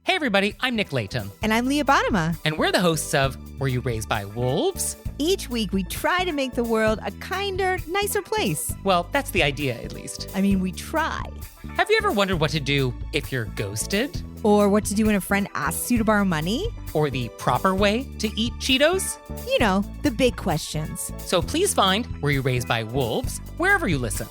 Hey everybody, I'm Nick Layton. And I'm Leah Bottima. And we're the hosts of Were You Raised by Wolves? Each week we try to make the world a kinder, nicer place. Well, that's the idea, at least. I mean, we try. Have you ever wondered what to do if you're ghosted? Or what to do when a friend asks you to borrow money? Or the proper way to eat Cheetos? You know, the big questions. So please find Were You Raised by Wolves wherever you listen.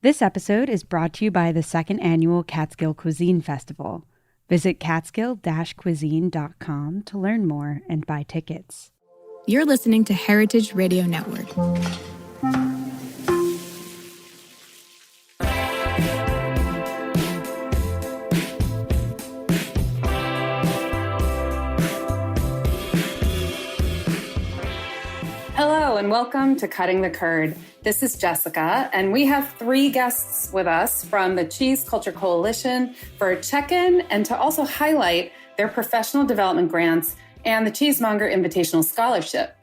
This episode is brought to you by the second annual Catskill Cuisine Festival. Visit catskill-cuisine.com to learn more and buy tickets. You're listening to Heritage Radio Network. Hello and welcome to Cutting the Curd. This is Jessica, and we have 3 guests with us from the Cheese Culture Coalition for a check-in and to also highlight their professional development grants and the Cheesemonger Invitational Scholarship.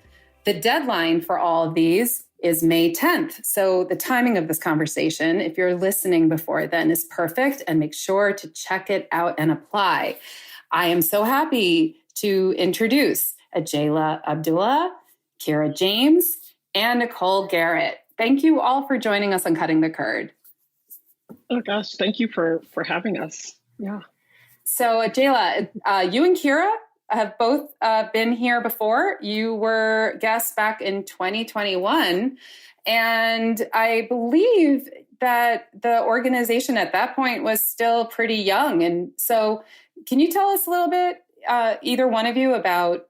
The deadline for all of these is May 10th. So the timing of this conversation, if you're listening before then, is perfect, and make sure to check it out and apply. I am so happy to introduce Ajayla Abdullah, Kira James, and Nicole Garrett. Thank you all for joining us on Cutting the Curd. Oh gosh, thank you for having us. Yeah. So Ajayla, you and Kira have both been here before. You were guests back in 2021. And I believe that the organization at that point was still pretty young. And so can you tell us a little bit, either one of you, about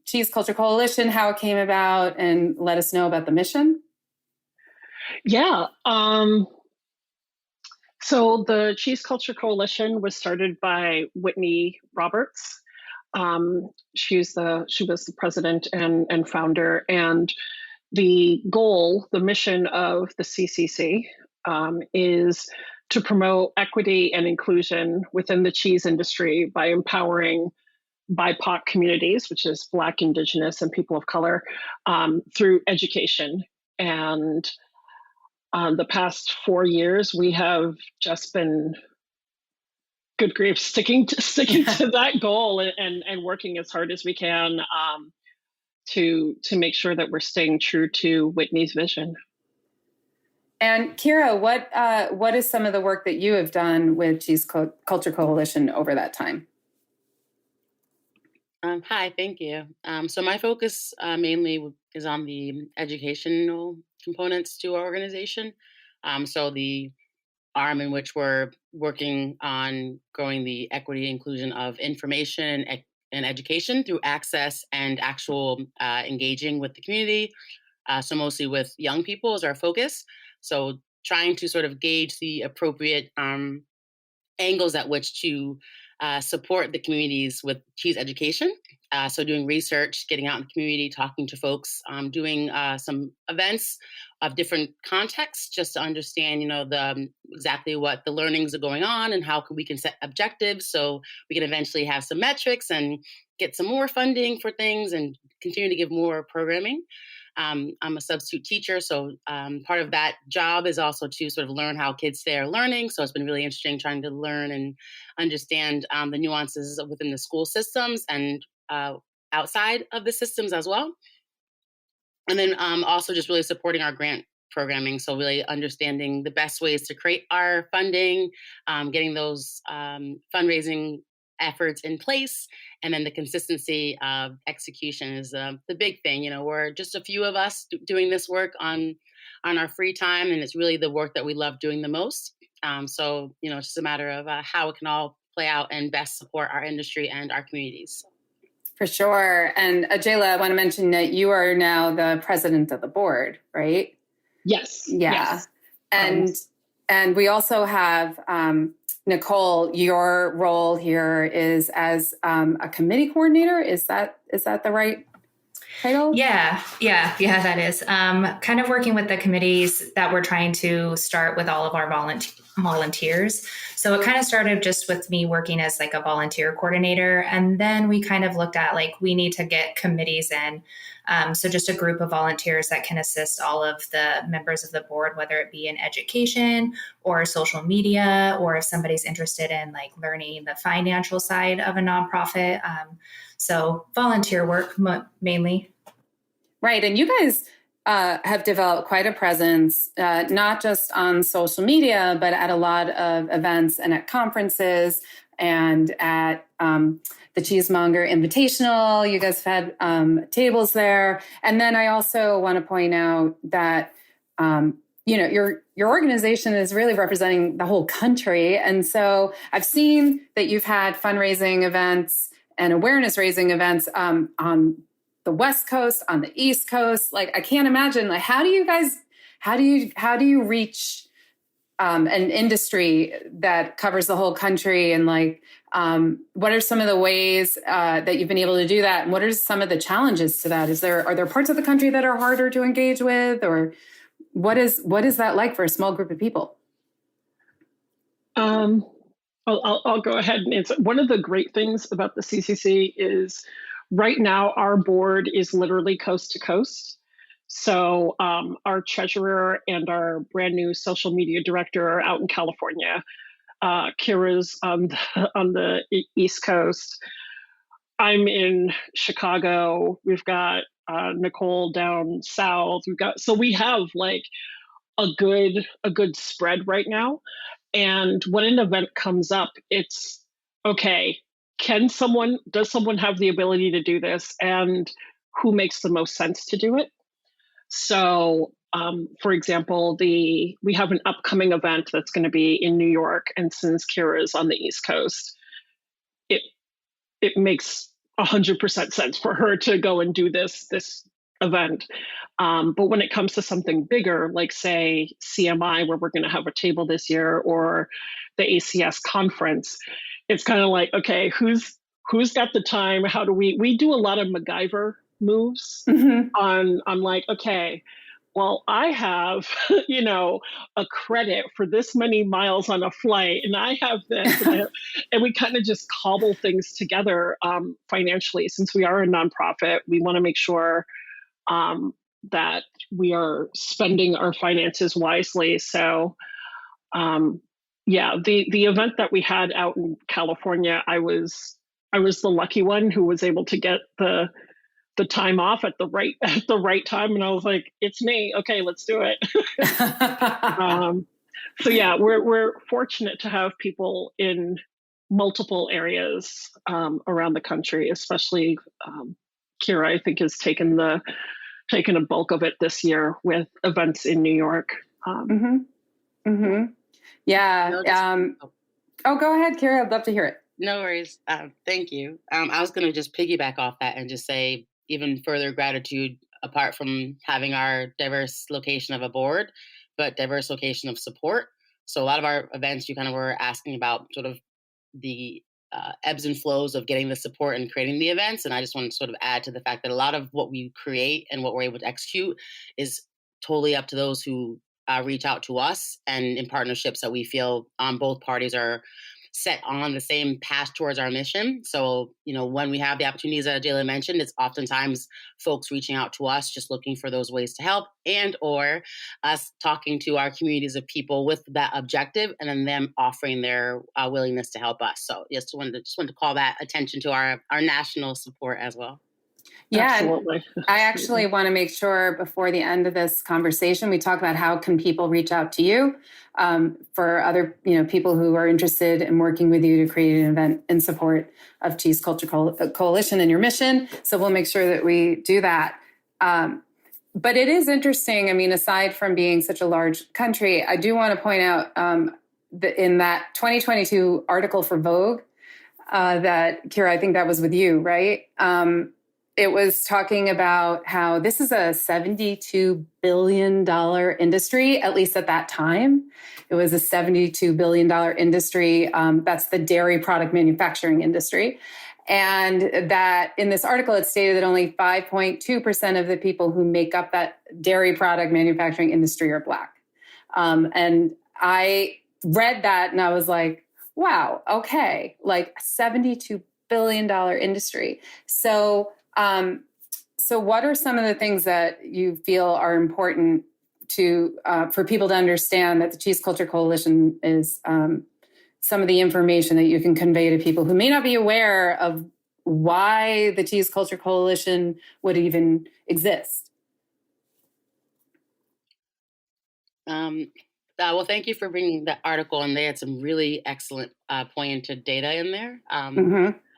Cheese Culture Coalition, how it came about, and let us know about the mission? Yeah. So the Cheese Culture Coalition was started by Whitney Roberts. She was the president and founder. And the goal, the mission of the CCC is to promote equity and inclusion within the cheese industry by empowering BIPOC communities, which is Black, Indigenous, and people of color, through education. And the past 4 years, we have just been, good grief, sticking to that goal and working as hard as we can to make sure that we're staying true to Whitney's vision. And Kira, what is some of the work that you have done with Cheese Culture Coalition over that time? Hi, thank you. So my focus mainly is on the educational components to our organization. So the arm in which we're working on growing the equity inclusion of information and education through access and actual engaging with the community. So mostly with young people is our focus. So trying to sort of gauge the appropriate angles at which to support the communities with cheese education. So doing research, getting out in the community, talking to folks, doing some events of different contexts just to understand, exactly what the learnings are going on and how we can set objectives so we can eventually have some metrics and get some more funding for things and continue to give more programming. I'm a substitute teacher, so part of that job is also to sort of learn how kids today are learning. So it's been really interesting trying to learn and understand the nuances within the school systems and outside of the systems as well. And then also just really supporting our grant programming. So really understanding the best ways to create our funding, getting those fundraising efforts in place, and then the consistency of execution is the big thing. We're just a few of us doing this work on our free time, and it's really the work that we love doing the most. So it's just a matter of how it can all play out and best support our industry and our communities. For sure. And Ajayla, I want to mention that you are now the president of the board, right? Yes. Yeah. Yes. And we also have Nicole. Your role here is as a committee coordinator. Is that the right title? Yeah, that is. Kind of working with the committees that we're trying to start with all of our volunteers. So it kind of started just with me working as like a volunteer coordinator. And then we kind of looked at like, we need to get committees in. So just a group of volunteers that can assist all of the members of the board, whether it be in education or social media, or if somebody's interested in like learning the financial side of a nonprofit. So volunteer work mainly. Right. And you guys have developed quite a presence, not just on social media, but at a lot of events and at conferences and at the Cheesemonger Invitational. You guys have had tables there. And then I also want to point out that, your organization is really representing the whole country. And so I've seen that you've had fundraising events and awareness raising events on the West Coast, on the East Coast. Like, I can't imagine, like, how do you reach an industry that covers the whole country? And like, what are some of the ways that you've been able to do that? And what are some of the challenges to that? Are there parts of the country that are harder to engage with, or what is that like for a small group of people? I'll go ahead and answer. One of the great things about the CCC is right now our board is literally coast to coast. So our treasurer and our brand new social media director are out in California. Kira's on the East Coast. I'm in Chicago. We've got Nicole down south. We have like a good spread right now. And when an event comes up, it's okay. Does someone have the ability to do this, and who makes the most sense to do it? So, for example, we have an upcoming event that's going to be in New York, and since Kira is on the East Coast, it makes 100% sense for her to go and do this event. But when it comes to something bigger, like say CMI, where we're going to have a table this year, or the ACS conference, it's kind of like, okay, who's got the time? How do we do a lot of MacGyver moves on like, okay, well, I have, a credit for this many miles on a flight, and I have this, and we kind of just cobble things together financially. Since we are a nonprofit, we want to make sure that we are spending our finances wisely. So, the event that we had out in California, I was the lucky one who was able to get the time off at the right time, and I was like, it's me. Okay, let's do it. We're fortunate to have people in multiple areas around the country, especially Kira, I think, has taken a bulk of it this year with events in New York. Yeah. Go ahead, Kira. I'd love to hear it. No worries. Thank you. I was going to just piggyback off that and just say even further gratitude, apart from having our diverse location of a board, but diverse location of support. So a lot of our events, you kind of were asking about sort of the ebbs and flows of getting the support and creating the events. And I just want to sort of add to the fact that a lot of what we create and what we're able to execute is totally up to those who reach out to us, and in partnerships that we feel both parties are set on the same path towards our mission. So, when we have the opportunities that Jayla mentioned, it's oftentimes folks reaching out to us, just looking for those ways to help, and or us talking to our communities of people with that objective, and then them offering their willingness to help us. So just wanted to call that attention to our national support as well. Yeah, absolutely. I actually want to make sure before the end of this conversation, we talk about how can people reach out to you for other, people who are interested in working with you to create an event in support of Cheese Culture Coalition and your mission. So we'll make sure that we do that. But it is interesting. I mean, aside from being such a large country, I do want to point out that in that 2022 article for Vogue, that Kira, I think that was with you, right? It was talking about how this is a $72 billion industry, at least at that time. It was a $72 billion industry. That's the dairy product manufacturing industry. And that in this article, it stated that only 5.2% of the people who make up that dairy product manufacturing industry are Black. And I read that and I was like, wow, okay, like $72 billion industry. So, so what are some of the things that you feel are important to for people to understand that the Cheese Culture Coalition is some of the information that you can convey to people who may not be aware of why the Cheese Culture Coalition would even exist? Well, thank you for bringing that article in. They had some really excellent pointed data in there.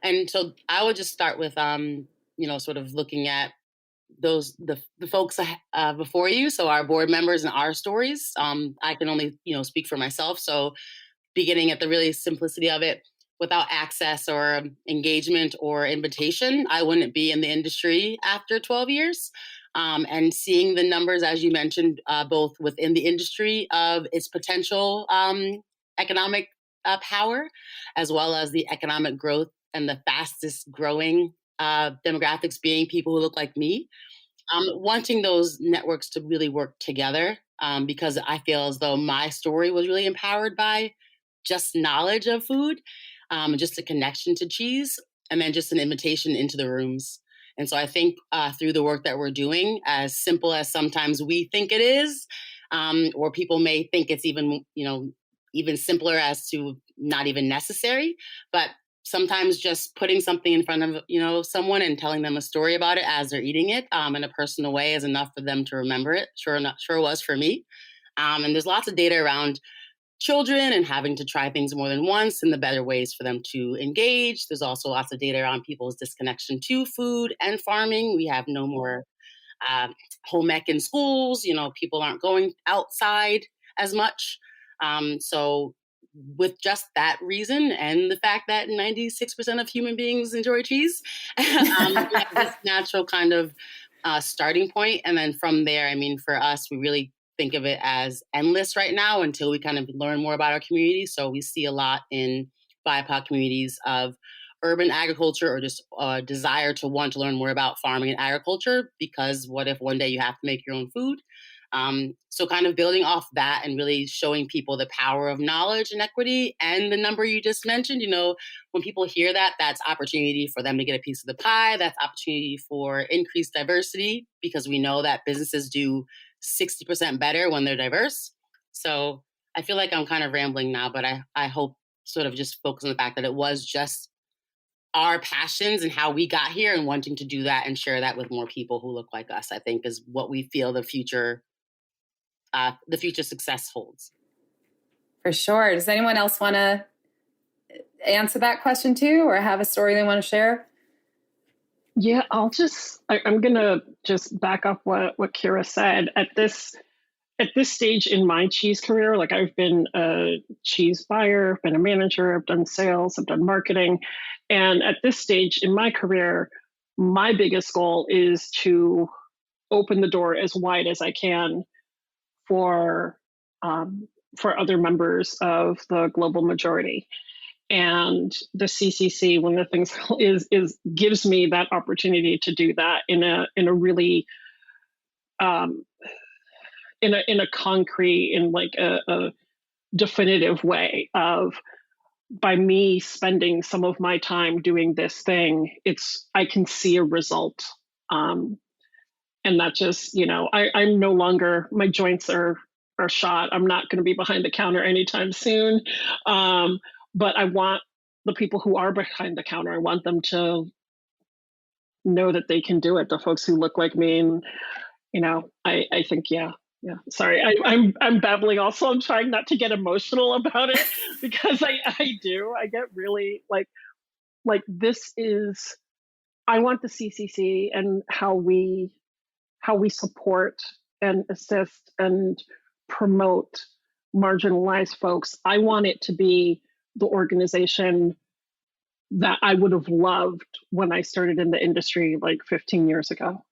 And so I would just start with, sort of looking at the folks before you. So our board members and our stories. I can only, speak for myself. So beginning at the really simplicity of it, without access or engagement or invitation, I wouldn't be in the industry after 12 years. And seeing the numbers, as you mentioned, both within the industry of its potential economic power, as well as the economic growth and the fastest growing demographics being people who look like me, wanting those networks to really work together, because I feel as though my story was really empowered by just knowledge of food, just a connection to cheese, and then just an invitation into the rooms. And so I think through the work that we're doing, as simple as sometimes we think it is, or people may think it's even, even simpler as to not even necessary, but sometimes just putting something in front of, someone and telling them a story about it as they're eating it in a personal way is enough for them to remember it. Sure was for me. And there's lots of data around children and having to try things more than once and the better ways for them to engage. There's also lots of data around people's disconnection to food and farming. We have no more home ec in schools. People aren't going outside as much. So with just that reason and the fact that 96% of human beings enjoy cheese, we have this natural kind of starting point. And then from there, for us, we really think of it as endless right now until we kind of learn more about our community. So we see a lot in BIPOC communities of urban agriculture or just a desire to want to learn more about farming and agriculture, because what if one day you have to make your own food? So kind of building off that and really showing people the power of knowledge and equity. And the number you just mentioned, when people hear that, that's opportunity for them to get a piece of the pie. That's opportunity for increased diversity, because we know that businesses do 60% better when they're diverse. So I feel like I'm kind of rambling now, but I hope sort of just focus on the fact that it was just our passions and how we got here and wanting to do that and share that with more people who look like us, I think is what we feel the future success holds. For sure. Does anyone else want to answer that question too, or have a story they want to share? Yeah, I'm going to just back up what Kira said. At this stage in my cheese career, like I've been a cheese buyer, I've been a manager, I've done sales, I've done marketing. And at this stage in my career, my biggest goal is to open the door as wide as I can for other members of the global majority. And the CCC, one of the things is gives me that opportunity to do that in a really in a concrete, in like a definitive way of, by me spending some of my time doing this thing, I can see a result. And that just, I'm no longer, my joints are shot. I'm not going to be behind the counter anytime soon. But I want the people who are behind the counter, I want them to know that they can do it. The folks who look like me, and I think, yeah. Sorry, I'm babbling. Also, I'm trying not to get emotional about it because I get really like this is. I want the CCC and how we support and assist and promote marginalized folks. I want it to be the organization that I would have loved when I started in the industry like 15 years ago.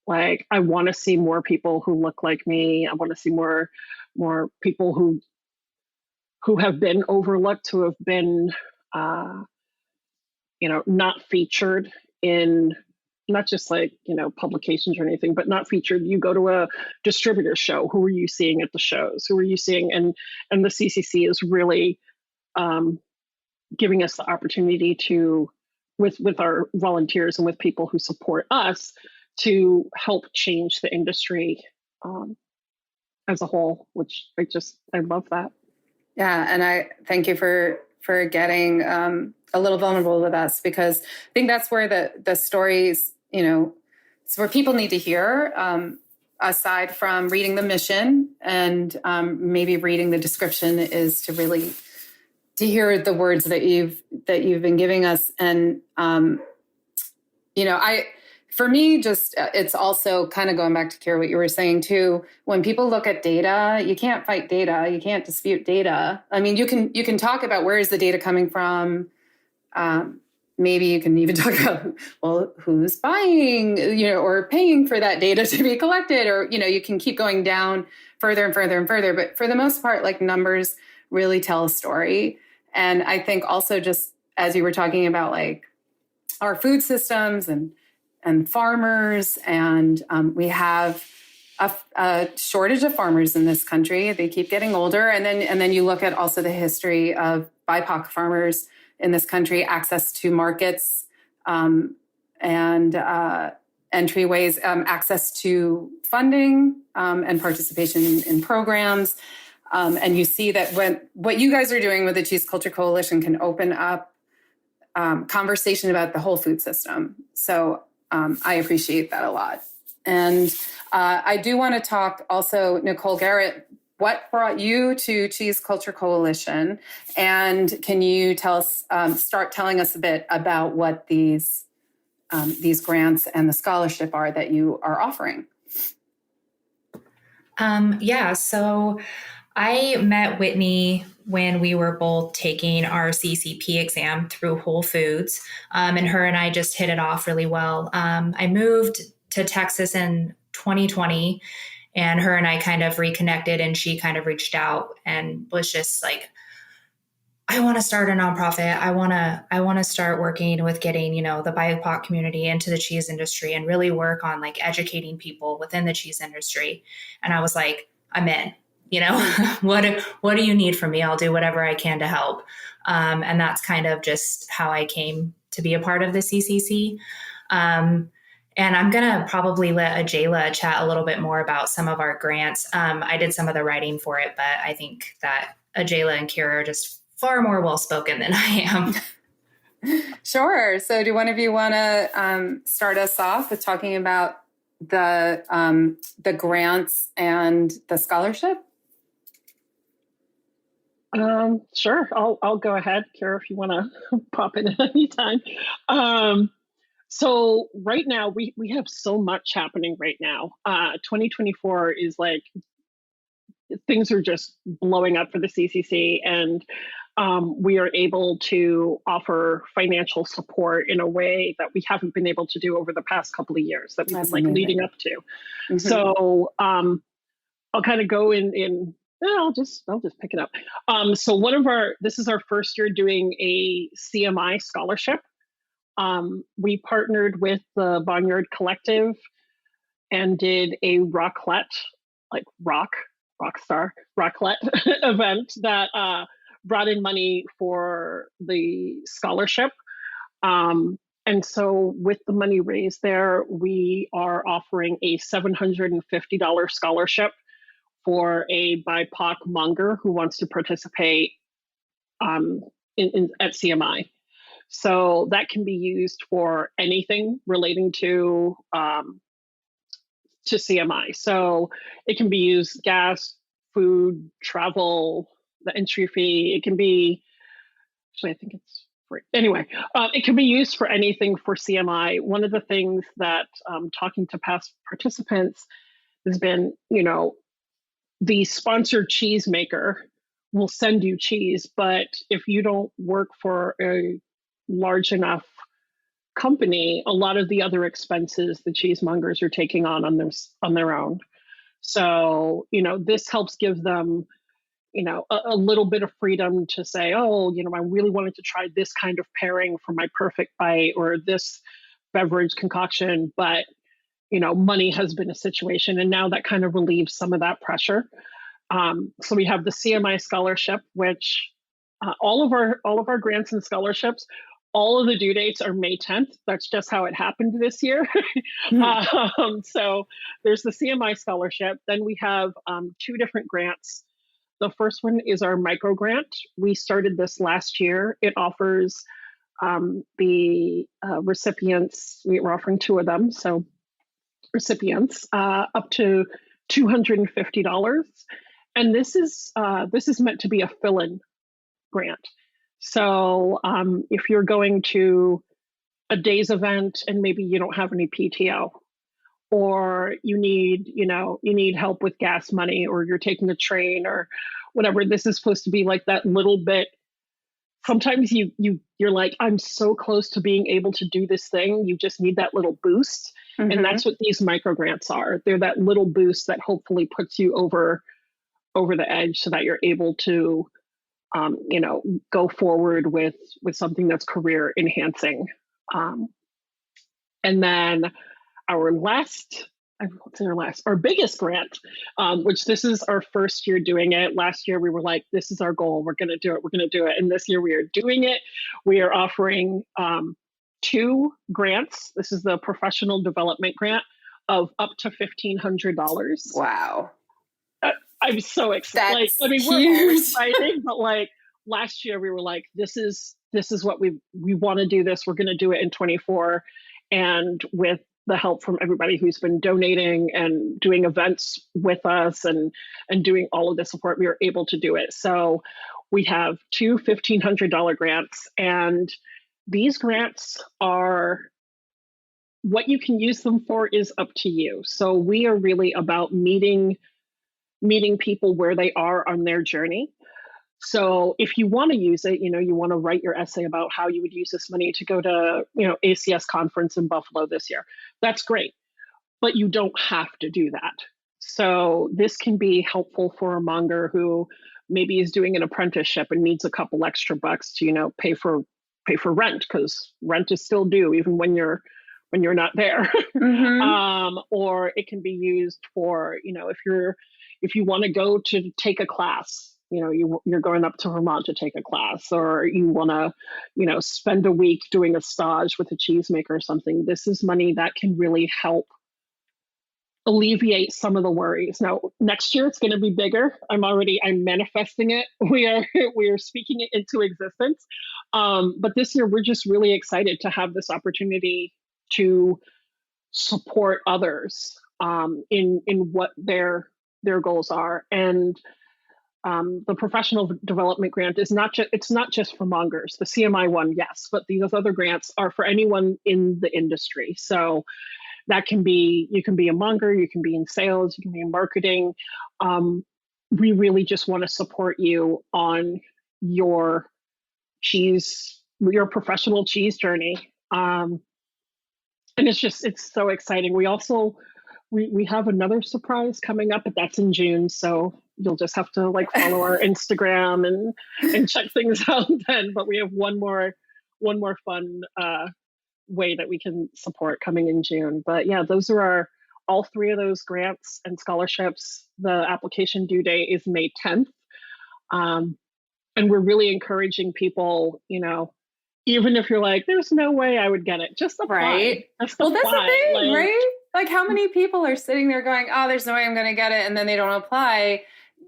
Like, I want to see more people who look like me. I want to see more people who have been overlooked, who have been, not featured in, not just like, publications or anything, but not featured. You go to a distributor show. Who are you seeing at the shows? Who are you seeing? And the CCC is really giving us the opportunity to, with our volunteers and with people who support us, to help change the industry as a whole, which I love that. Yeah. And I thank you for getting a little vulnerable with us, because I think that's where the stories, it's where people need to hear, aside from reading the mission and maybe reading the description, is to really to hear the words that you've been giving us. And, for me, just it's also kind of going back to Kira, what you were saying too. When people look at data, you can't fight data. You can't dispute data. I mean, you can talk about where is the data coming from. Maybe you can even talk about, well, who's buying, or paying for that data to be collected, or, you can keep going down further and further and further. But for the most part, like, numbers really tell a story. And I think also, just as you were talking about, like, our food systems and farmers, and we have a shortage of farmers in this country. They keep getting older. And then you look at also the history of BIPOC farmers in this country, access to markets and entryways, access to funding and participation in programs. And you see that what you guys are doing with the Cheese Culture Coalition can open up conversation about the whole food system. So I appreciate that a lot. And I do want to talk also, Nicole Garrett, what brought you to Cheese Culture Coalition? And can you tell us, start telling us a bit about what these grants and the scholarship are that you are offering? So I met Whitney when we were both taking our CCP exam through Whole Foods, and her and I just hit it off really well. I moved to Texas in 2020, and her and I kind of reconnected, and she kind of reached out and was just like, I want to start a nonprofit. I want to start working with getting, the BIPOC community into the cheese industry and really work on like educating people within the cheese industry. And I was like, I'm in. What do you need from me? I'll do whatever I can to help. And that's kind of just how I came to be a part of the CCC. And I'm going to probably let Ajayla chat a little bit more about some of our grants. I did some of the writing for it, but I think that Ajayla and Kira are just far more well-spoken than I am. Sure. So do one of you want to start us off with talking about the grants and the scholarship? Sure. I'll go ahead, Kara, if you want to pop in at any time. So right now we have so much happening right now. 2024 is like, things are just blowing up for the CCC, and we are able to offer financial support in a way that we haven't been able to do over the past couple of years that we've been leading up to. Mm-hmm. So I'll kind of go in. I'll just pick it up. So this is our first year doing a CMI scholarship. We partnered with the Barnyard Collective and did a raclette event that brought in money for the scholarship. And so with the money raised there, we are offering a $750 scholarship for a BIPOC monger who wants to participate at CMI. So that can be used for anything relating to CMI. So it can be used gas, food, travel, the entry fee. It can be, actually, I think it's free. Anyway, it can be used for anything for CMI. One of the things that talking to past participants has been, the sponsored cheese maker will send you cheese, but if you don't work for a large enough company, a lot of the other expenses the cheesemongers are taking on their own. So, this helps give them, a little bit of freedom to say, oh, I really wanted to try this kind of pairing for my perfect bite, or this beverage concoction, but money has been a situation, and now that kind of relieves some of that pressure. So we have the CMI scholarship, which all of our grants and scholarships, all of the due dates are May 10th. That's just how it happened this year. So there's the CMI scholarship. Then we have 2 different grants. The first one is our micro grant. We started this last year. It offers the recipients, we're offering 2 of them. So recipients up to $250. And this is meant to be a fill-in grant. So if you're going to a day's event and maybe you don't have any PTO, or you need help with gas money, or you're taking a train or whatever, this is supposed to be like that little bit. Sometimes you're like, I'm so close to being able to do this thing. You just need that little boost. Mm-hmm. And that's what these micro grants are. They're that little boost that hopefully puts you over the edge so that you're able to go forward with something that's career enhancing. And then our biggest grant, which this is our first year doing it. Last year we were like, this is our goal. We're going to do it. And this year we are doing it. We are offering 2 grants. This is the professional development grant of up to $1,500. Wow. I'm so excited. We're all excited, but last year we were like, this is what we want to do this. We're going to do it in 24. And with the help from everybody who's been donating and doing events with us and doing all of the support, we were able to do it. So we have 2 $1,500 grants, and these grants are, what you can use them for is up to you. So we are really about meeting people where they are on their journey. So if you want to use it, you want to write your essay about how you would use this money to go to, ACS conference in Buffalo this year. That's great, but you don't have to do that. So this can be helpful for a monger who maybe is doing an apprenticeship and needs a couple extra bucks to, pay for rent, because rent is still due even when you're not there. Mm-hmm. Or it can be used for, if you want to go to take a class, you're going up to Vermont to take a class, or you want to, spend a week doing a stage with a cheesemaker or something. This is money that can really help alleviate some of the worries. Now, next year it's going to be bigger. I'm manifesting it. We are speaking it into existence. But this year we're just really excited to have this opportunity to support others in what their goals are. And the professional development grant is not just for mongers. The CMI one, yes, but these other grants are for anyone in the industry. So that can be, you can be a monger, you can be in sales, you can be in marketing. We really just want to support you on your professional cheese journey. And it's so exciting. We also, we have another surprise coming up, but that's in June. So you'll just have to follow our Instagram and check things out then. But we have one more fun way that we can support coming in June. But yeah, those are all 3 of those grants and scholarships. The application due date is May 10th. And we're really encouraging people, even if you're like, there's no way I would get it, just apply. Right. That's the thing, right? How many people are sitting there going, oh, there's no way I'm going to get it, and then they don't apply.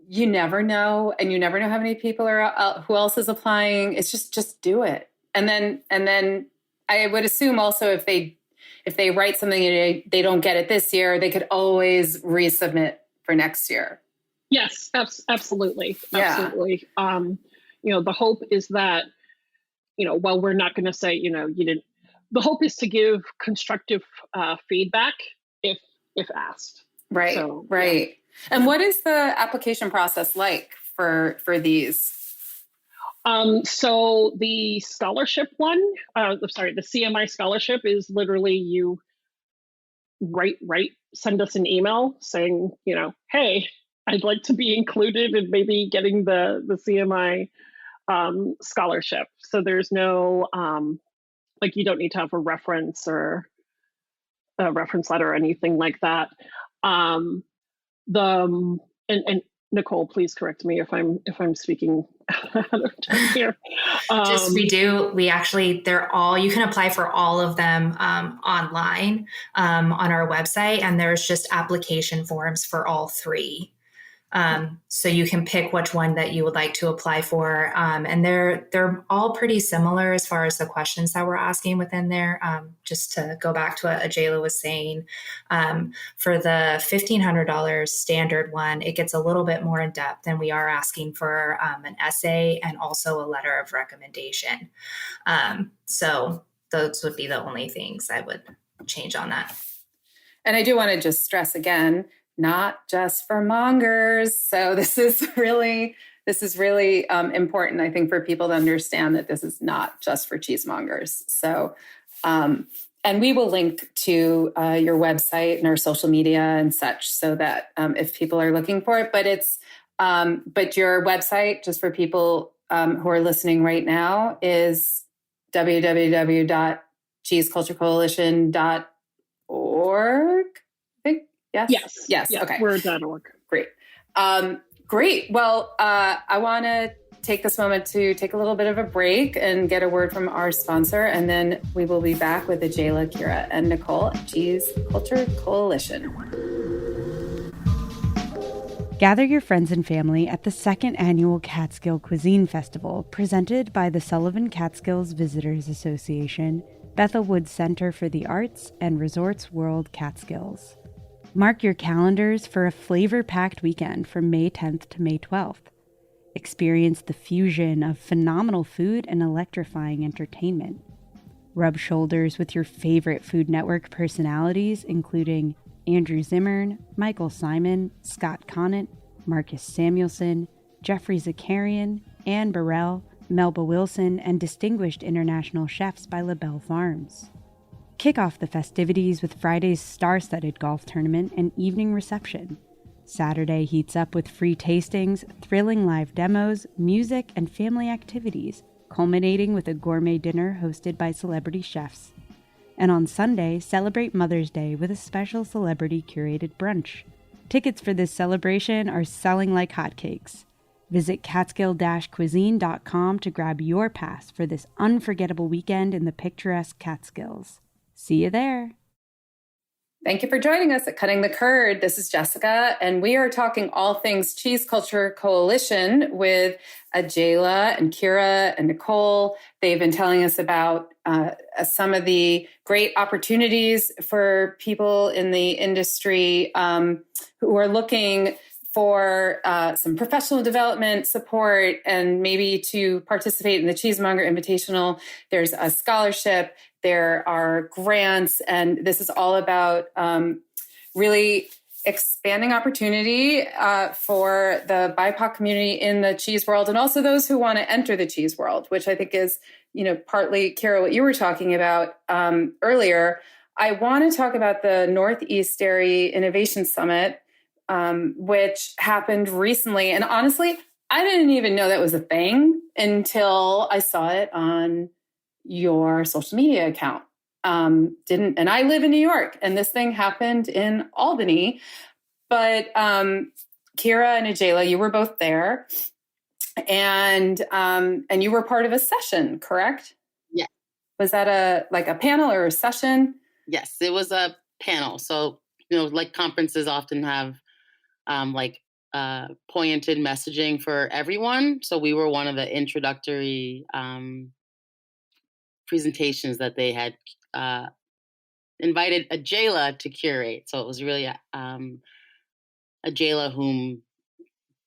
You never know. And you never know how many people are who else is applying. It's just do it. And then I would assume also if they write something and they don't get it this year, they could always resubmit for next year. Yes, absolutely. Yeah. Absolutely. The hope is that, while we're not going to say, you didn't, the hope is to give constructive feedback if asked. Right. So, right. Yeah. And what is the application process like for these? So the scholarship one, the CMI scholarship is literally you send us an email saying, hey, I'd like to be included in maybe getting the CMI scholarship. So there's no, you don't need to have a reference or a reference letter or anything like that. And Nicole, please correct me if I'm speaking out of turn here. We actually, they're all, you can apply for all of them online on our website, and there's just application forms for all three. So you can pick which one that you would like to apply for. And they're all pretty similar as far as the questions that we're asking within there. Just to go back to what Ajayla was saying, for the $1,500 standard one, it gets a little bit more in depth, and we are asking for an essay and also a letter of recommendation. So those would be the only things I would change on that. And I do want to just stress again, not just for mongers. So this is really important, I think, for people to understand that this is not just for cheesemongers. So, and we will link to your website and our social media and such, so that if people are looking for it, but but your website, just for people who are listening right now, is www.cheeseculturecoalition.org. Yes. Yes. Okay. We're .org. Great. Great. Well, I want to take this moment to take a little bit of a break and get a word from our sponsor, and then we will be back with Ajayla, Kira, and Nicole at Cheese Culture Coalition. Gather your friends and family at the second annual Catskill Cuisine Festival, presented by the Sullivan Catskills Visitors Association, Bethel Woods Center for the Arts, and Resorts World Catskills. Mark your calendars for a flavor-packed weekend from May 10th to May 12th. Experience the fusion of phenomenal food and electrifying entertainment. Rub shoulders with your favorite Food Network personalities, including Andrew Zimmern, Michael Simon, Scott Conant, Marcus Samuelson, Jeffrey Zakarian, Anne Burrell, Melba Wilson, and distinguished international chefs by LaBelle Farms. Kick off the festivities with Friday's star-studded golf tournament and evening reception. Saturday heats up with free tastings, thrilling live demos, music, and family activities, culminating with a gourmet dinner hosted by celebrity chefs. And on Sunday, celebrate Mother's Day with a special celebrity-curated brunch. Tickets for this celebration are selling like hotcakes. Visit catskill-cuisine.com to grab your pass for this unforgettable weekend in the picturesque Catskills. See you there. Thank you for joining us at Cutting the Curd. This is Jessica, and we are talking all things Cheese Culture Coalition with Ajayla and Kira and Nicole. They've been telling us about some of the great opportunities for people in the industry who are looking for some professional development support and maybe to participate in the Cheesemonger Invitational. There's a scholarship, there are grants, and this is all about really expanding opportunity for the BIPOC community in the cheese world, and also those who want to enter the cheese world, which I think is, partly, Kira, what you were talking about earlier. I want to talk about the Northeast Dairy Innovation Summit, which happened recently. And honestly, I didn't even know that was a thing until I saw it on your social media account. And I live in New York, and this thing happened in Albany. But Kira and Ajayla, you were both there, and you were part of a session, correct? Yeah. Was that a panel or a session? Yes, it was a panel. So, like conferences often have pointed messaging for everyone. So we were one of the introductory presentations that they had invited Ajayla to curate. So it was really Ajayla whom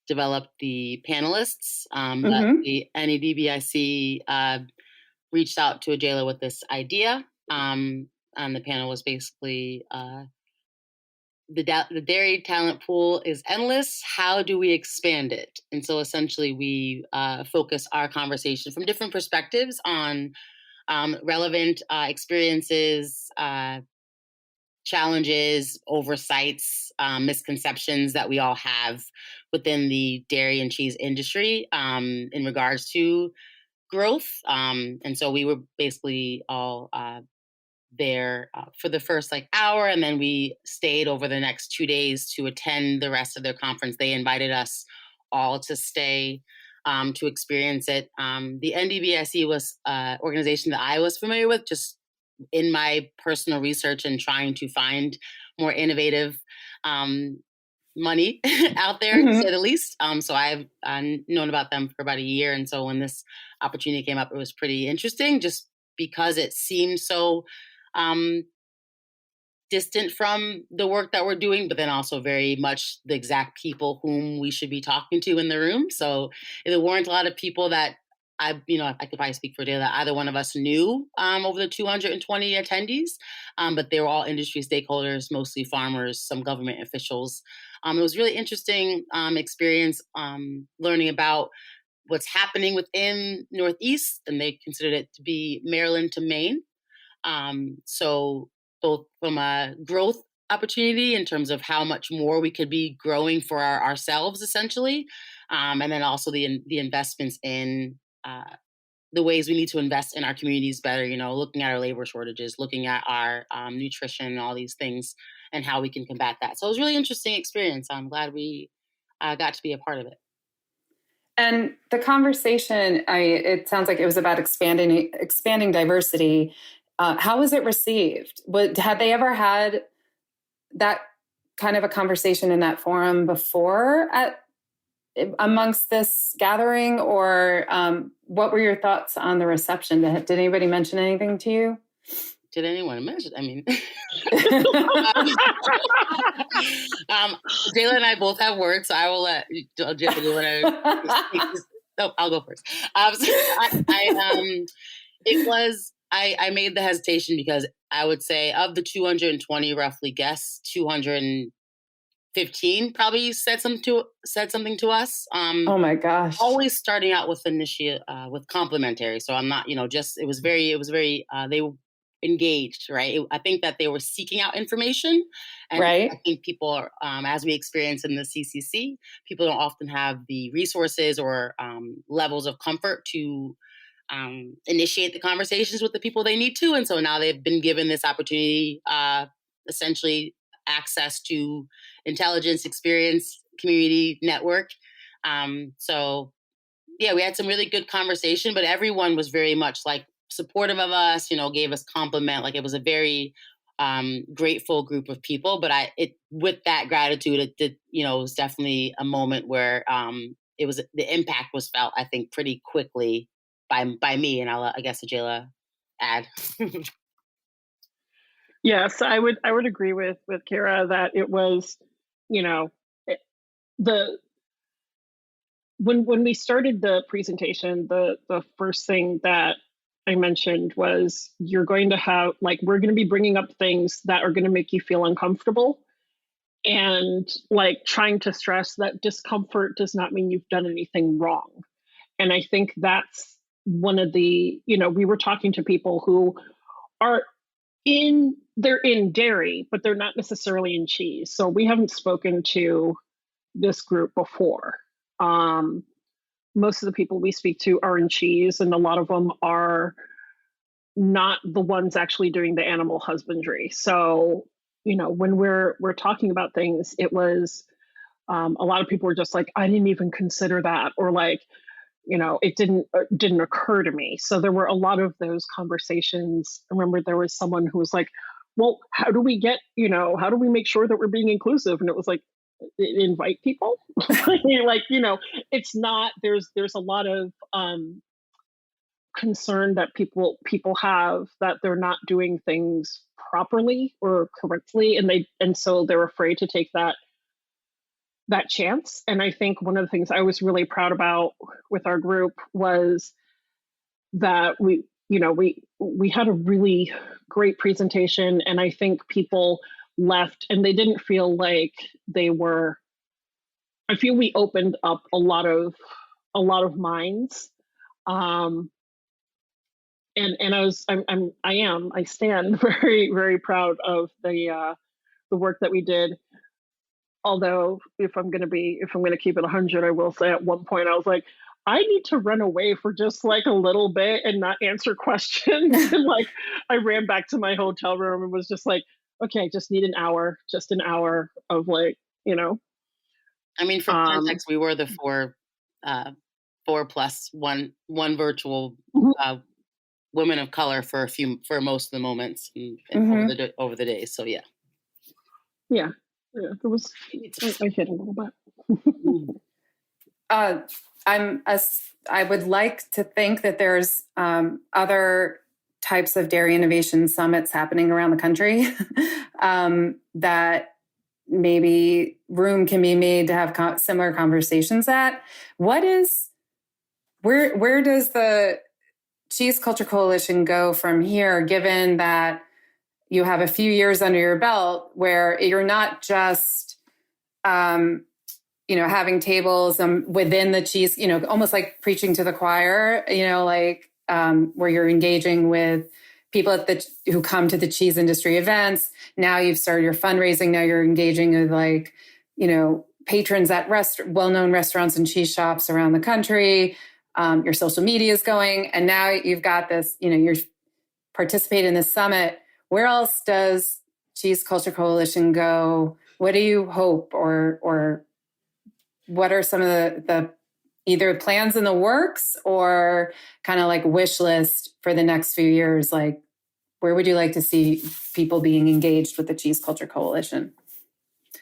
developed the panelists. That the NADBIC reached out to Ajayla with this idea. And the panel was basically the dairy talent pool is endless. How do we expand it? And so essentially we focus our conversation from different perspectives on relevant experiences, challenges, oversights, misconceptions that we all have within the dairy and cheese industry in regards to growth. And so we were basically all there for the first hour, and then we stayed over the next 2 days to attend the rest of their conference. They invited us all to stay to experience it. The NDBSE was an organization that I was familiar with just in my personal research and trying to find more innovative money out there, to say the least. So I've known about them for about a year. And so when this opportunity came up, it was pretty interesting just because it seemed so distant from the work that we're doing, but then also very much the exact people whom we should be talking to in the room. So there weren't a lot of people that I could probably speak for Dale, that either one of us knew over the 220 attendees, but they were all industry stakeholders, mostly farmers, some government officials. It was really interesting experience learning about what's happening within Northeast, and they considered it to be Maryland to Maine. So both from a growth opportunity in terms of how much more we could be growing for ourselves, essentially, and then also the investments in the ways we need to invest in our communities better, looking at our labor shortages, looking at our nutrition and all these things and how we can combat that. So it was a really interesting experience. I'm glad we got to be a part of it. And the conversation, it sounds like it was about expanding diversity. How was it received? Had they ever had that kind of a conversation in that forum before amongst this gathering, or what were your thoughts on the reception? Did anybody mention anything to you? Did anyone mention? I mean, Jayla and I both have work, so I will let Jayla I'll go first. I made the hesitation because I would say of the 220 roughly guests, 215 probably said something to us. Oh my gosh! Always starting out with with complimentary. So I'm not, it was very. They were engaged, right? I think that they were seeking out information, and right. I think people are, as we experience in the CCC, people don't often have the resources or levels of comfort to initiate the conversations with the people they need to. And so now they've been given this opportunity, essentially access to intelligence, experience, community network. So yeah, we had some really good conversation, but everyone was very much supportive of us, gave us compliment. It was a very grateful group of people, but with that gratitude, it was definitely a moment where the impact was felt, I think, pretty quickly by me, and I guess Jayla add. Yes, I would agree with Kara that it was, when we started the presentation, the first thing that I mentioned was we're going to be bringing up things that are going to make you feel uncomfortable, and trying to stress that discomfort does not mean you've done anything wrong. And I think that's one of the, we were talking to people who they're in dairy, but they're not necessarily in cheese. So we haven't spoken to this group before. Most of the people we speak to are in cheese, and a lot of them are not the ones actually doing the animal husbandry. So, when we're talking about things, it was a lot of people were just I didn't even consider that, or it didn't occur to me. So there were a lot of those conversations. I remember there was someone who was well, how do we make sure that we're being inclusive? And it was invite people. It's not, there's a lot of concern that people have that they're not doing things properly or correctly. And so they're afraid to take that chance. And I think one of the things I was really proud about with our group was that we had a really great presentation, and I think people left and they didn't feel like they were. I feel we opened up a lot of minds, and I stand very, very proud of the work that we did. Although if I'm going to keep it 100, I will say at one point I was I need to run away for just like a little bit and not answer questions. And like, I ran back to my hotel room and was just like, okay, I just need just an hour of like, I mean, for context, we were the four plus one virtual women of color for most of the moments and over the days. So yeah. It was. I hit a little bit. I would like to think that there's other types of dairy innovation summits happening around the country that maybe room can be made to have similar conversations at. Where does the Cheese Culture Coalition go from here, given that you have a few years under your belt where you're not just, having tables within the cheese, almost like preaching to the choir, where you're engaging with people who come to the cheese industry events. Now you've started your fundraising. Now you're engaging with patrons at well-known restaurants and cheese shops around the country. Your social media is going, and now you've got this, you're participating in this summit. Where else does Cheese Culture Coalition go? What do you hope, or what are some of the either plans in the works or kind of like wish list for the next few years? Like, where would you like to see people being engaged with the Cheese Culture Coalition?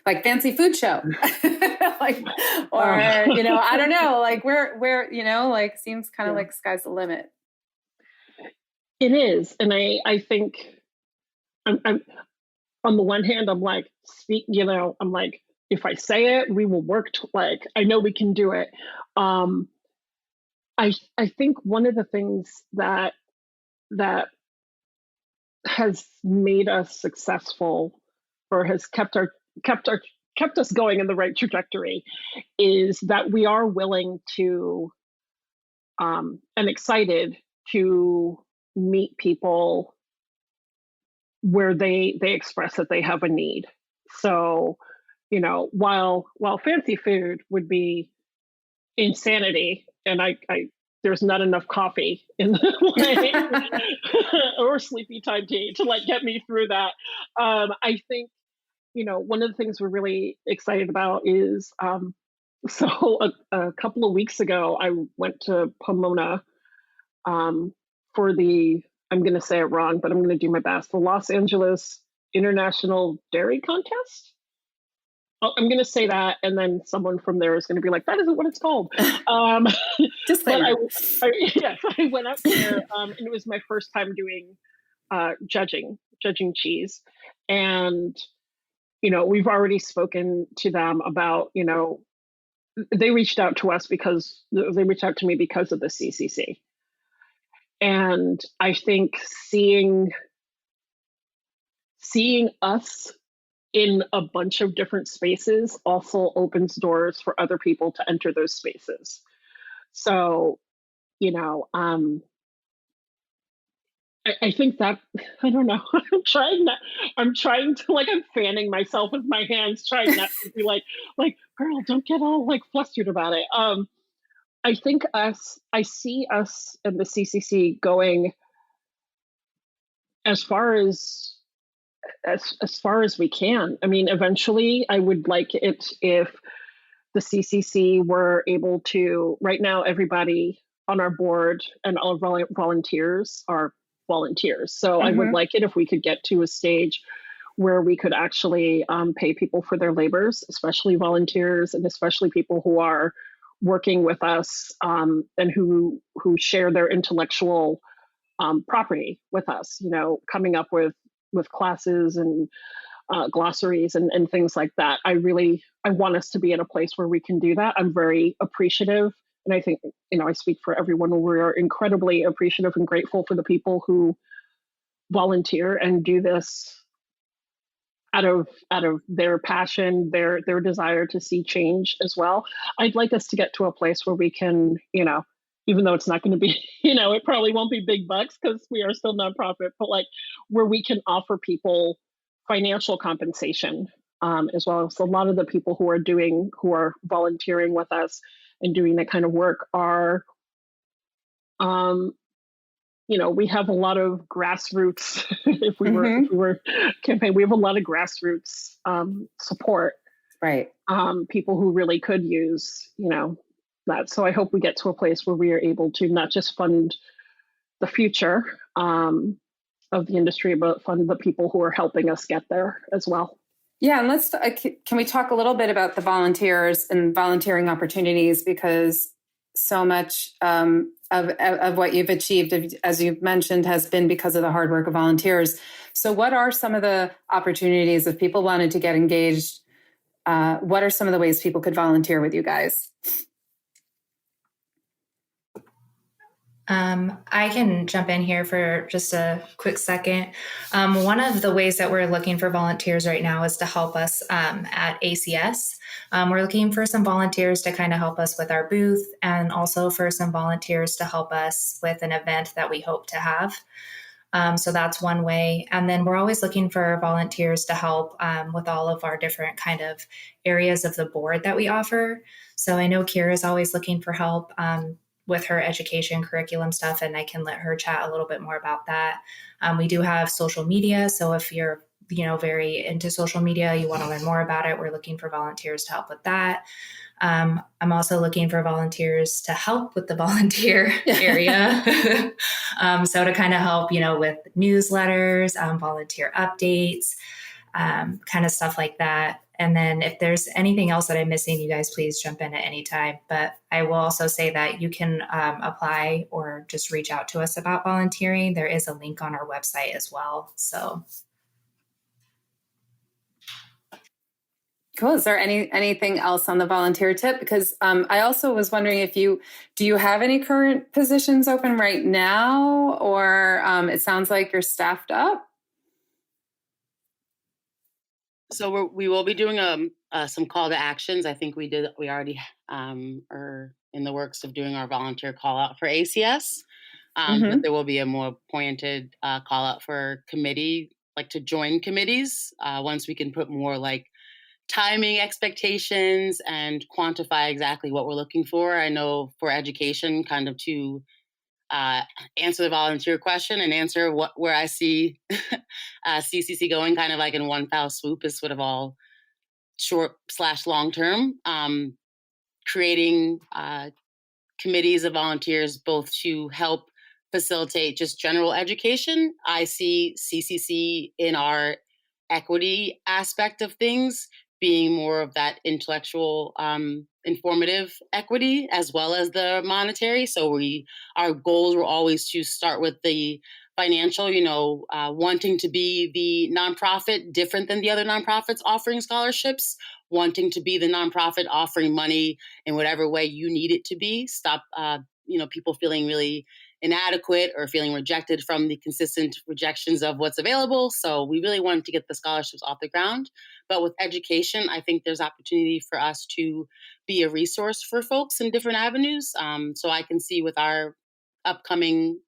Like fancy food show, I don't know, like where, seems kind of like sky's the limit. It is. And I think I'm on the one hand, I'm like, I'm like, if I say it, we will work. I know we can do it. I think one of the things that has made us successful or has kept us going in the right trajectory is that we are willing to and excited to meet people where they express that they have a need. So, while fancy food would be insanity, and I there's not enough coffee in the or sleepy time tea to get me through that. I think, one of the things we're really excited about is, so a couple of weeks ago, I went to Pomona for I'm going to say it wrong, but I'm going to do my best, the Los Angeles International Dairy Contest. I'm going to say that, and then someone from there is going to be like, that isn't what it's called. Just but I went up there, and it was my first time doing judging cheese. And, we've already spoken to them about, they reached out to us because they reached out to me because of the CCC. And I think seeing us in a bunch of different spaces also opens doors for other people to enter those spaces. So, I think that, I don't know, I'm trying to I'm fanning myself with my hands, trying not to be like, girl, don't get all flustered about it. I think I see us and the CCC going as far as we can. I mean, eventually I would like it if the CCC were able to, right now, everybody on our board and all volunteers are volunteers. So I would like it if we could get to a stage where we could actually pay people for their labors, especially volunteers and especially people who are working with us and who share their intellectual property with us, coming up with classes and glossaries and things like that. I want us to be in a place where we can do that. I'm very appreciative. And I think, I speak for everyone. We're incredibly appreciative and grateful for the people who volunteer and do this out of their passion, their desire to see change as well. I'd like us to get to a place where we can, even though it's not going to be, it probably won't be big bucks because we are still nonprofit, but where we can offer people financial compensation, as well as a lot of the people who are volunteering with us and doing that kind of work are, we have a lot of grassroots. if we were campaigning, we have a lot of grassroots support. Right. People who really could use, that. So I hope we get to a place where we are able to not just fund the future of the industry, but fund the people who are helping us get there as well. Yeah, and let's can we talk a little bit about the volunteers and volunteering opportunities, because so much of what you've achieved, as you've mentioned, has been because of the hard work of volunteers. So what are some of the opportunities if people wanted to get engaged? What are some of the ways people could volunteer with you guys? I can jump in here for just a quick second. One of the ways that we're looking for volunteers right now is to help us at ACS. We're looking for some volunteers to kind of help us with our booth, and also for some volunteers to help us with an event that we hope to have. So that's one way. And then we're always looking for volunteers to help with all of our different kind of areas of the board that we offer. So I know Kira is always looking for help with her education curriculum stuff, and I can let her chat a little bit more about that. We do have social media. So if you're, very into social media, you want to learn more about it, we're looking for volunteers to help with that. I'm also looking for volunteers to help with the volunteer area. So to kind of help, with newsletters, volunteer updates, kind of stuff like that. And then if there's anything else that I'm missing, you guys please jump in at any time. But I will also say that you can apply or just reach out to us about volunteering. There is a link on our website as well. So. Cool. Is there anything else on the volunteer tip? Because I also was wondering do you have any current positions open right now, or it sounds like you're staffed up? So we will be doing some call to actions. I think we already are in the works of doing our volunteer call out for ACS. But there will be a more pointed call out for committee, like to join committees once we can put more like timing expectations and quantify exactly what we're looking for. I know for education, kind of to answer the volunteer question and answer where I see CCC going kind of like in one foul swoop is sort of all short/long term, creating committees of volunteers both to help facilitate just general education. I see CCC in our equity aspect of things being more of that intellectual, informative equity as well as the monetary. So our goals were always to start with the financial, wanting to be the nonprofit different than the other nonprofits offering scholarships, wanting to be the nonprofit offering money in whatever way you need it to be. Stop, people feeling really inadequate or feeling rejected from the consistent rejections of what's available. So we really wanted to get the scholarships off the ground. But with education, I think there's opportunity for us to be a resource for folks in different avenues. So I can see with our upcoming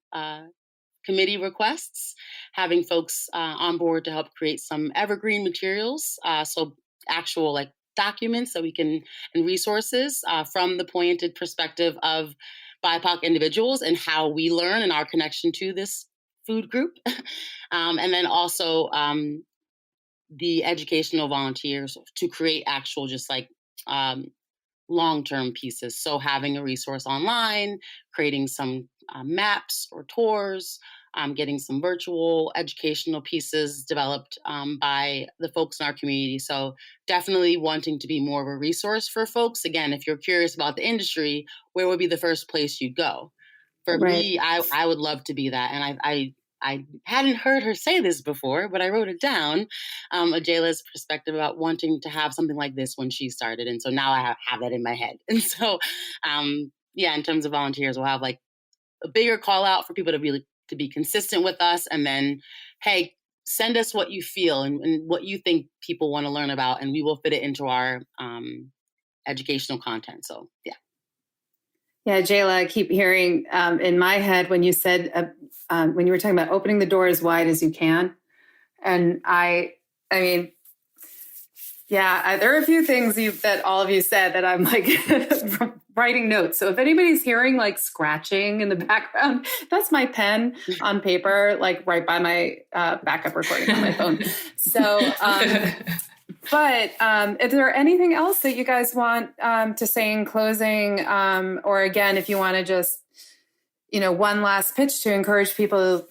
committee requests, having folks on board to help create some evergreen materials. So actual like documents that we can, and resources from the pointed perspective of BIPOC individuals and how we learn and our connection to this food group. And then also the educational volunteers to create actual just like long-term pieces. So having a resource online, creating some maps or tours, getting some virtual educational pieces developed by the folks in our community. So definitely wanting to be more of a resource for folks. Again, if you're curious about the industry, where would be the first place you'd go? For me, I would love to be that. And I hadn't heard her say this before, but I wrote it down, Ajayla's perspective about wanting to have something like this when she started. And so now I have that in my head. And so, in terms of volunteers, we'll have like a bigger call out for people to be consistent with us. And then, hey, send us what you feel and what you think people want to learn about, and we will fit it into our educational content. So, yeah. Yeah, Jayla, I keep hearing in my head when you said, when you were talking about opening the door as wide as you can. And I mean, there are a few things that all of you said that I'm like writing notes. So if anybody's hearing like scratching in the background, that's my pen on paper, like right by my backup recording on my phone. So, but is there anything else that you guys want to say in closing? Or again, if you want to just, one last pitch to encourage people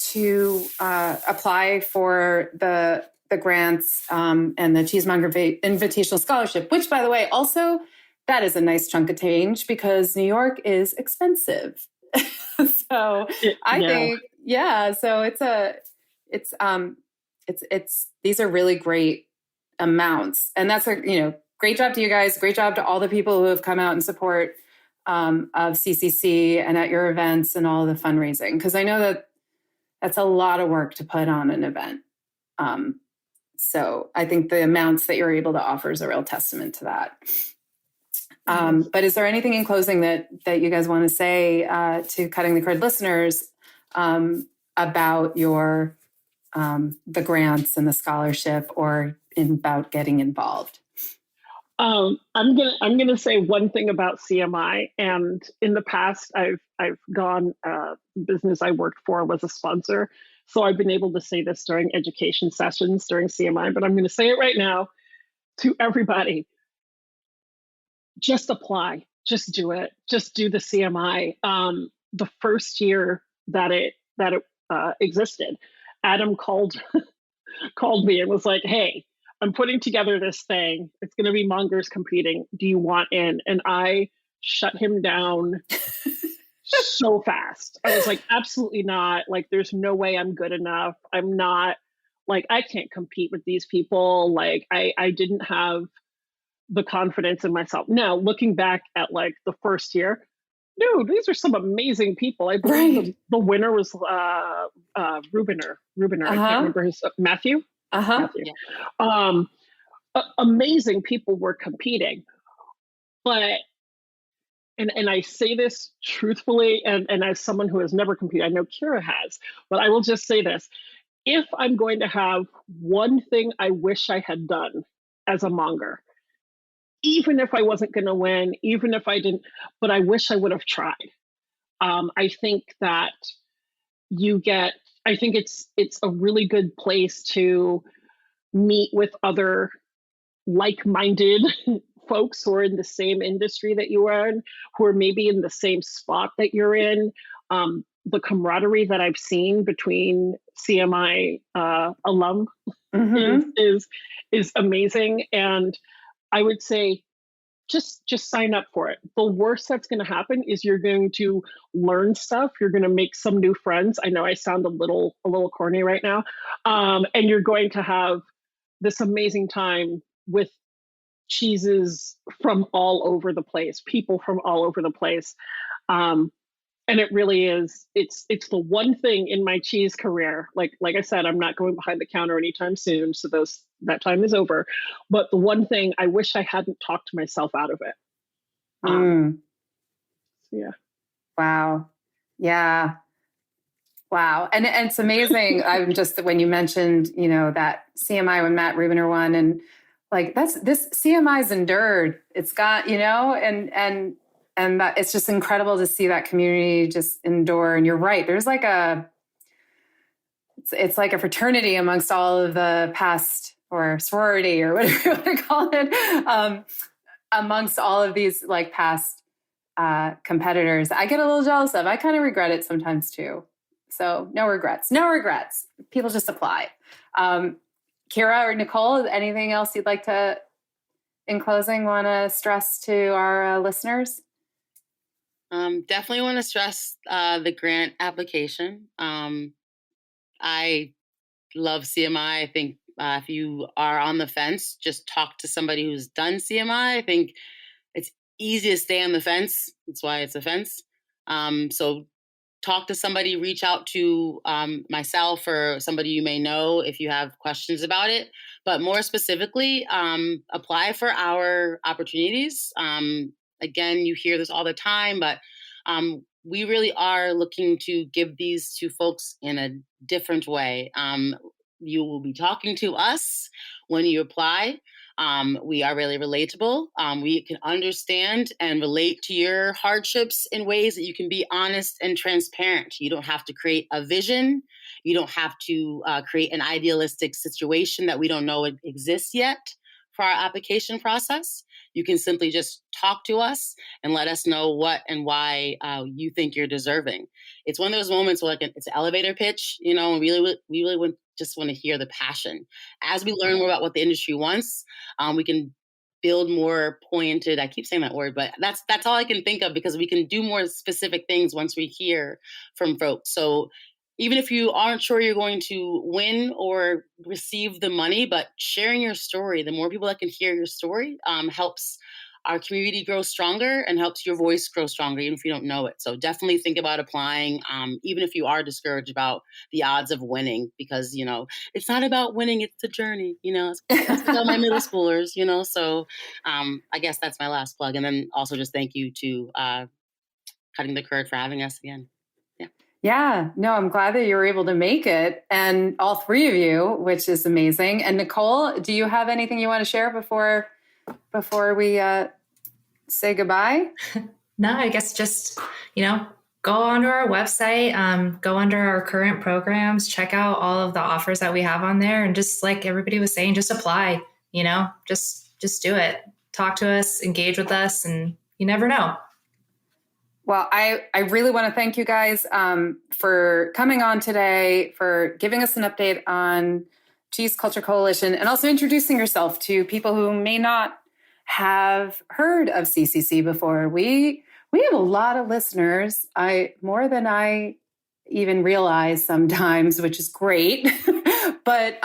to apply for the grants and the Cheesemonger Invitational Scholarship, which, by the way, also that is a nice chunk of change because New York is expensive. So I think, so it's these are really great amounts, and that's great job to you guys. Great job to all the people who have come out in support of CCC and at your events and all the fundraising, because I know that that's a lot of work to put on an event. So I think the amounts that you're able to offer is a real testament to that. But is there anything in closing that you guys want to say to Cutting the Crud listeners about your the grants and the scholarship, or about getting involved? I'm gonna say one thing about CMI. And in the past, I've gone. Business I worked for was a sponsor, so I've been able to say this during education sessions during CMI. But I'm going to say it right now to everybody: just apply, just do it, just do the CMI. The first year that it existed, Adam called me and was like, "Hey, I'm putting together this thing. It's going to be mongers competing. Do you want in?" And I shut him down so fast. I was like, absolutely not. Like, there's no way I'm good enough. I'm not, like, I can't compete with these people. Like, I didn't have the confidence in myself. Now, looking back at like the first year, dude, these are some amazing people. I believe the winner was Rubiner. I can't remember his Matthew. Matthew. Yeah. Amazing people were competing, but and I say this truthfully, and as someone who has never competed, I know Kira has, but I will just say this: if I'm going to have one thing I wish I had done as a monger, even if I wasn't going to win, even if I didn't, but I wish I would have tried. I think that I think it's a really good place to meet with other like-minded folks who are in the same industry that you are in, who are maybe in the same spot that you're in. The camaraderie that I've seen between CMI alum is amazing. And I would say, just sign up for it. The worst that's going to happen is you're going to learn stuff. You're going to make some new friends. I know I sound a little corny right now. And you're going to have this amazing time with cheeses from all over the place, people from all over the place. And it really is, it's the one thing in my cheese career. Like I said, I'm not going behind the counter anytime soon. So that time is over. But the one thing, I wish I hadn't talked myself out of it. Yeah. Wow. Yeah. Wow. And it's amazing. I'm just, when you mentioned, that CMI when Matt Rubiner won, and like, this CMI's endured. It's got, and that it's just incredible to see that community just endure. And you're right. There's like it's like a fraternity amongst all of the past, or sorority, or whatever you want to call it, amongst all of these like past competitors. I get a little jealous of. I kind of regret it sometimes too. So no regrets. People just apply. Kira or Nicole, anything else you'd like to, in closing, want to stress to our listeners? Definitely want to stress the grant application. I love CMI. I think if you are on the fence, just talk to somebody who's done CMI. I think it's easy to stay on the fence. That's why it's a fence. So talk to somebody, reach out to myself or somebody you may know if you have questions about it. But more specifically, apply for our opportunities. Again, you hear this all the time, but we really are looking to give these to folks in a different way. You will be talking to us when you apply. We are really relatable. We can understand and relate to your hardships in ways that you can be honest and transparent. You don't have to create a vision. You don't have to create an idealistic situation that we don't know exists yet for our application process. You can simply just talk to us and let us know what and why you think you're deserving. It's one of those moments where it's an elevator pitch, we really just want to hear the passion. As we learn more about what the industry wants, we can build more pointed, I keep saying that word, but that's all I can think of, because we can do more specific things once we hear from folks. So even if you aren't sure you're going to win or receive the money, but sharing your story, the more people that can hear your story helps our community grow stronger and helps your voice grow stronger, even if you don't know it. So definitely think about applying, even if you are discouraged about the odds of winning, because, it's not about winning, it's the journey, it's about my middle schoolers, So I guess that's my last plug. And then also just thank you to Cutting the Curd for having us again. Yeah, no, I'm glad that you were able to make it, and all three of you, which is amazing. And Nicole, do you have anything you want to share before we say goodbye? No, I guess just, go onto our website, go under our current programs, check out all of the offers that we have on there. And just like everybody was saying, just apply, just do it. Talk to us, engage with us, and you never know. Well, I really want to thank you guys for coming on today, for giving us an update on Cheese Culture Coalition, and also introducing yourself to people who may not have heard of CCC before. We have a lot of listeners, more than I even realize sometimes, which is great. But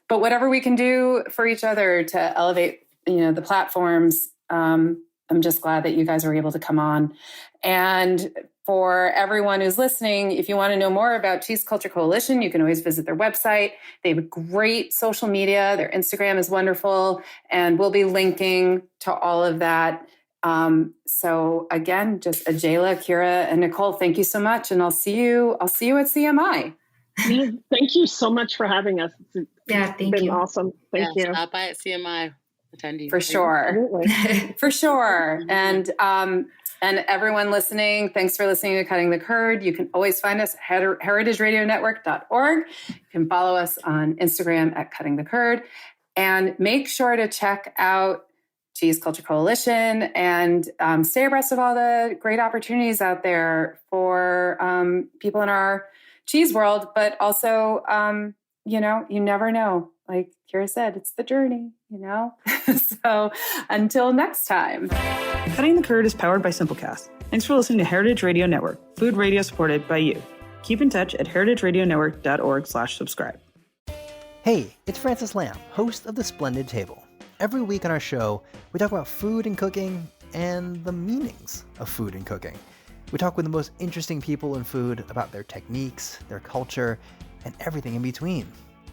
whatever we can do for each other to elevate, the platforms. I'm just glad that you guys were able to come on. And for everyone who's listening, if you want to know more about Cheese Culture Coalition, you can always visit their website. They have great social media. Their Instagram is wonderful. And we'll be linking to all of that. So again, just Ajayla, Kira, and Nicole, thank you so much. And I'll see you at CMI. Thank you so much for having us. Thank you. It's been awesome. Thank you. Stop by at CMI. Attendees. For sure. For sure. And everyone listening, thanks for listening to Cutting the Curd. You can always find us at heritageradionetwork.org. You can follow us on Instagram at Cutting the Curd. And make sure to check out Cheese Culture Coalition and stay abreast of all the great opportunities out there for people in our cheese world. But also, you never know. Like Kira said, it's the journey, So until next time. Cutting the Curd is powered by Simplecast. Thanks for listening to Heritage Radio Network, food radio supported by you. Keep in touch at heritageradionetwork.org/subscribe. Hey, it's Francis Lamb, host of The Splendid Table. Every week on our show, we talk about food and cooking and the meanings of food and cooking. We talk with the most interesting people in food about their techniques, their culture, and everything in between.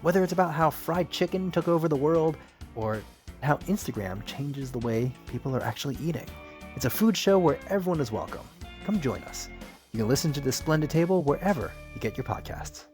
Whether it's about how fried chicken took over the world or how Instagram changes the way people are actually eating. It's a food show where everyone is welcome. Come join us. You can listen to The Splendid Table wherever you get your podcasts.